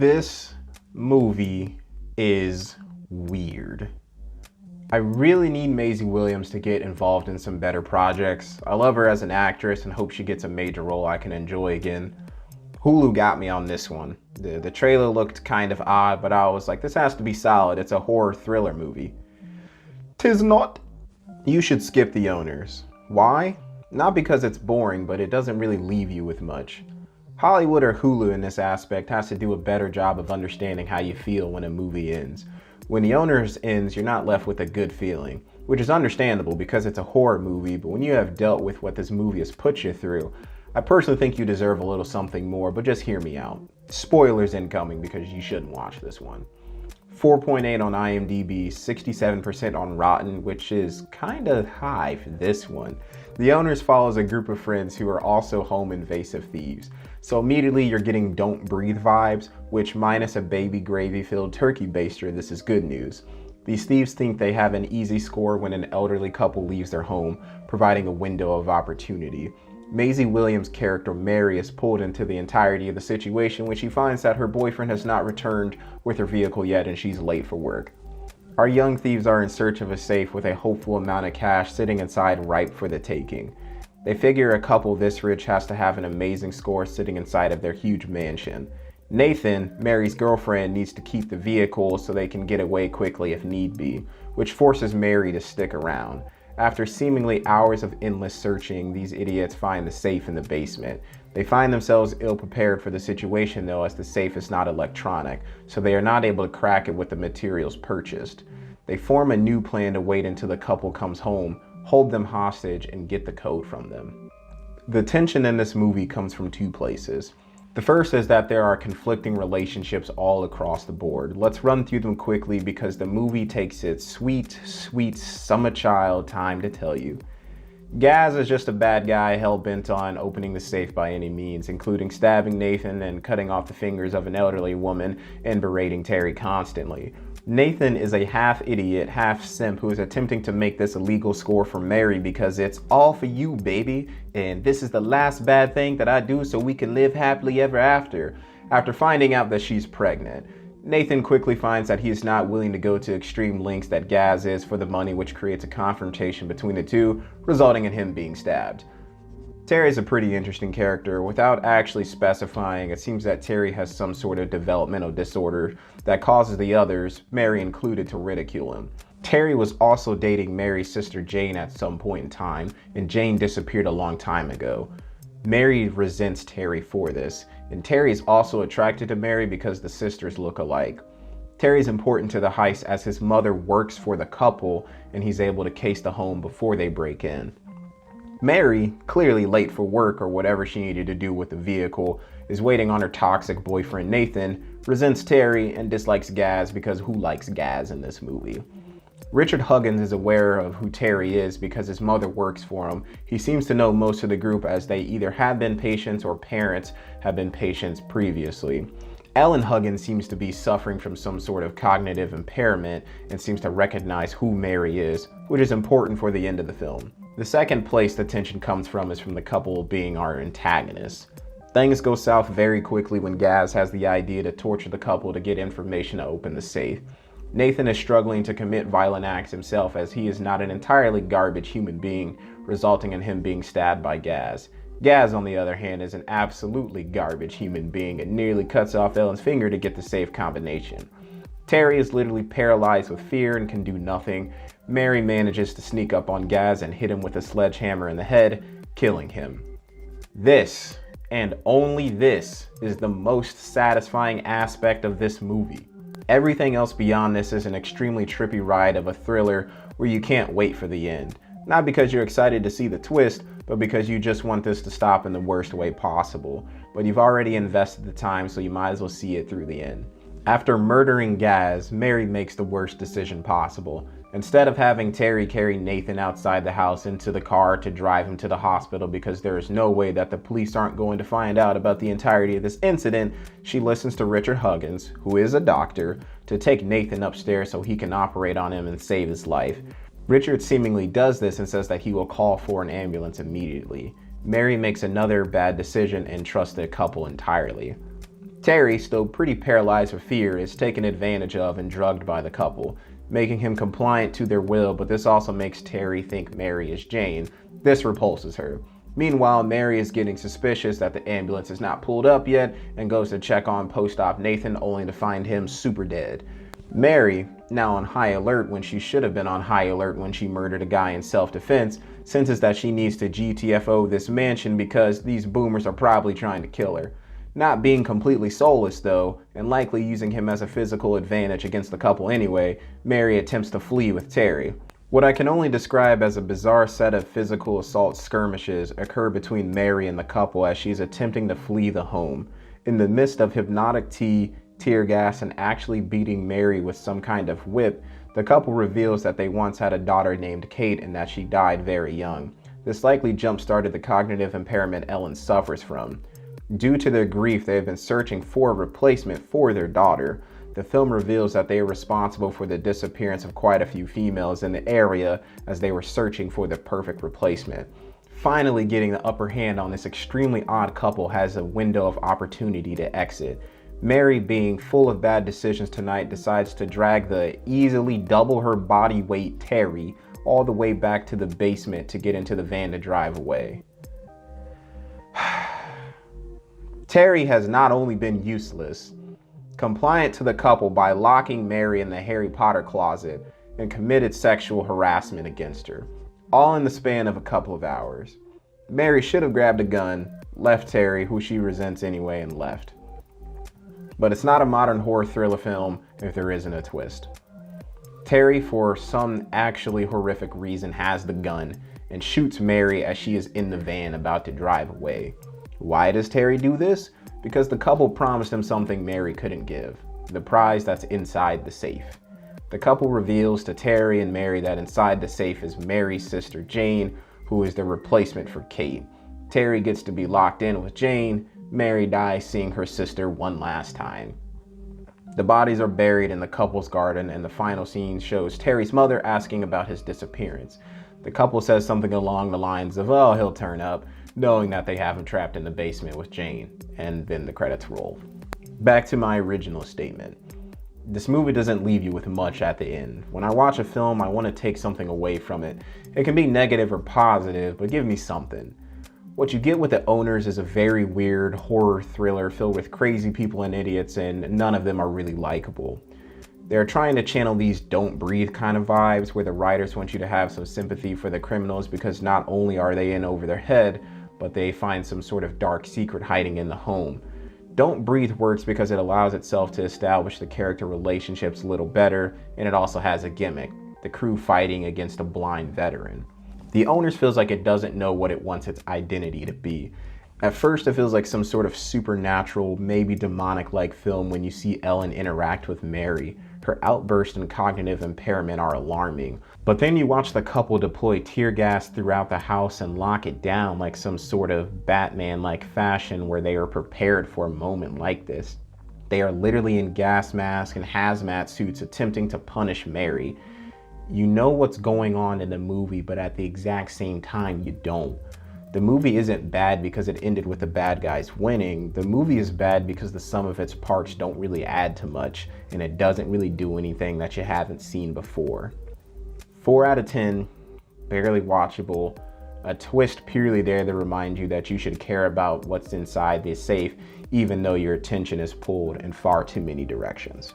This movie is weird. I really need Maisie Williams to get involved in some better projects. I love her as an actress and hope she gets a major role I can enjoy again. Hulu got me on this one. The trailer looked kind of odd, but I was like, this has to be solid. It's a horror thriller movie. 'Tis not. You should skip The Owners. Why? Not because it's boring, but it doesn't really leave you with much. Hollywood or Hulu in this aspect has to do a better job of understanding how you feel when a movie ends. When The Owners ends, you're not left with a good feeling, which is understandable because it's a horror movie, but when you have dealt with what this movie has put you through, I personally think you deserve a little something more, but just hear me out. Spoilers incoming because you shouldn't watch this one. 4.8 on IMDb, 67% on Rotten, which is kinda high for this one. The Owners follows a group of friends who are also home invasive thieves. So immediately you're getting Don't Breathe vibes, which minus a baby gravy-filled turkey baster, this is good news. These thieves think they have an easy score when an elderly couple leaves their home, providing a window of opportunity. Maisie Williams' character Mary is pulled into the entirety of the situation when she finds that her boyfriend has not returned with her vehicle yet and she's late for work. Our young thieves are in search of a safe with a hopeful amount of cash sitting inside ripe for the taking. They figure a couple this rich has to have an amazing score sitting inside of their huge mansion. Nathan, Mary's girlfriend, needs to keep the vehicle so they can get away quickly if need be, which forces Mary to stick around. After seemingly hours of endless searching, these idiots find the safe in the basement. They find themselves ill-prepared for the situation though, as the safe is not electronic, so they are not able to crack it with the materials purchased. They form a new plan to wait until the couple comes home, hold them hostage, and get the code from them. The tension in this movie comes from two places. The first is that there are conflicting relationships all across the board. Let's run through them quickly because the movie takes its sweet, sweet summer child time to tell you. Gaz is just a bad guy hell-bent on opening the safe by any means, including stabbing Nathan and cutting off the fingers of an elderly woman and berating Terry constantly. Nathan is a half-idiot, half-simp who is attempting to make this a legal score for Mary because it's all for you, baby, and this is the last bad thing that I do so we can live happily ever after. After finding out that she's pregnant, Nathan quickly finds that he is not willing to go to extreme lengths that Gaz is for the money, which creates a confrontation between the two, resulting in him being stabbed. Terry is a pretty interesting character. Without actually specifying, it seems that Terry has some sort of developmental disorder that causes the others, Mary included, to ridicule him. Terry was also dating Mary's sister Jane at some point in time, and Jane disappeared a long time ago. Mary resents Terry for this, and Terry is also attracted to Mary because the sisters look alike. Terry is important to the heist as his mother works for the couple, and he's able to case the home before they break in. Mary, clearly late for work or whatever she needed to do with the vehicle, is waiting on her toxic boyfriend Nathan, resents Terry, and dislikes Gaz because who likes Gaz in this movie? Richard Huggins is aware of who Terry is because his mother works for him. He seems to know most of the group as they either have been patients or parents have been patients previously. Ellen Huggins seems to be suffering from some sort of cognitive impairment and seems to recognize who Mary is, which is important for the end of the film. The second place the tension comes from is from the couple being our antagonists. Things go south very quickly when Gaz has the idea to torture the couple to get information to open the safe. Nathan is struggling to commit violent acts himself as he is not an entirely garbage human being, resulting in him being stabbed by Gaz. Gaz, on the other hand, is an absolutely garbage human being and nearly cuts off Ellen's finger to get the safe combination. Terry is literally paralyzed with fear and can do nothing. Mary manages to sneak up on Gaz and hit him with a sledgehammer in the head, killing him. This, and only this, is the most satisfying aspect of this movie. Everything else beyond this is an extremely trippy ride of a thriller where you can't wait for the end. Not because you're excited to see the twist, but because you just want this to stop in the worst way possible. But you've already invested the time, so you might as well see it through the end. After murdering Gaz, Mary makes the worst decision possible. Instead of having Terry carry Nathan outside the house into the car to drive him to the hospital because there is no way that the police aren't going to find out about the entirety of this incident, she listens to Richard Huggins, who is a doctor, to take Nathan upstairs so he can operate on him and save his life. Richard seemingly does this and says that he will call for an ambulance immediately. Mary makes another bad decision and trusts the couple entirely. Terry, still pretty paralyzed with fear, is taken advantage of and drugged by the couple, making him compliant to their will, but this also makes Terry think Mary is Jane. This repulses her. Meanwhile, Mary is getting suspicious that the ambulance is not pulled up yet and goes to check on post-op Nathan, only to find him super dead. Mary, now on high alert when she should have been on high alert when she murdered a guy in self-defense, senses that she needs to GTFO this mansion because these boomers are probably trying to kill her. Not being completely soulless though, and likely using him as a physical advantage against the couple anyway, Mary attempts to flee with Terry. What I can only describe as a bizarre set of physical assault skirmishes occur between Mary and the couple as she's attempting to flee the home. In the midst of hypnotic tea, tear gas, and actually beating Mary with some kind of whip, the couple reveals that they once had a daughter named Kate and that she died very young. This likely jump-started the cognitive impairment Ellen suffers from. Due to their grief, they have been searching for a replacement for their daughter. The film reveals that they are responsible for the disappearance of quite a few females in the area as they were searching for the perfect replacement. Finally getting the upper hand on this extremely odd couple has a window of opportunity to exit. Mary, being full of bad decisions tonight, decides to drag the easily double her body weight Terry all the way back to the basement to get into the van to drive away. Terry has not only been useless, compliant to the couple by locking Mary in the Harry Potter closet, and committed sexual harassment against her, all in the span of a couple of hours. Mary should have grabbed a gun, left Terry, who she resents anyway, and left. But it's not a modern horror thriller film if there isn't a twist. Terry, for some actually horrific reason, has the gun and shoots Mary as she is in the van about to drive away. Why does Terry do this? Because the couple promised him something Mary couldn't give, the prize that's inside the safe. The couple reveals to Terry and Mary that inside the safe is Mary's sister Jane, who is the replacement for Kate. Terry gets to be locked in with Jane. Mary dies seeing her sister one last time. The bodies are buried in the couple's garden, and the final scene shows Terry's mother asking about his disappearance. The couple says something along the lines of, "Oh, he'll turn up," knowing that they have him trapped in the basement with Jane, and then the credits roll. Back to my original statement. This movie doesn't leave you with much at the end. When I watch a film, I want to take something away from it. It can be negative or positive, but give me something. What you get with The Owners is a very weird horror thriller filled with crazy people and idiots, and none of them are really likable. They're trying to channel these Don't Breathe kind of vibes where the writers want you to have some sympathy for the criminals because not only are they in over their head, but they find some sort of dark secret hiding in the home. Don't Breathe works because it allows itself to establish the character relationships a little better, and it also has a gimmick, the crew fighting against a blind veteran. The Owners feels like it doesn't know what it wants its identity to be. At first, it feels like some sort of supernatural, maybe demonic-like film when you see Ellen interact with Mary. Her outburst and cognitive impairment are alarming. But then you watch the couple deploy tear gas throughout the house and lock it down like some sort of Batman-like fashion where they are prepared for a moment like this. They are literally in gas masks and hazmat suits attempting to punish Mary. You know what's going on in the movie, but at the exact same time, you don't. The movie isn't bad because it ended with the bad guys winning. The movie is bad because the sum of its parts don't really add to much, and it doesn't really do anything that you haven't seen before. 4 out of 10, barely watchable, a twist purely there to remind you that you should care about what's inside this safe, even though your attention is pulled in far too many directions.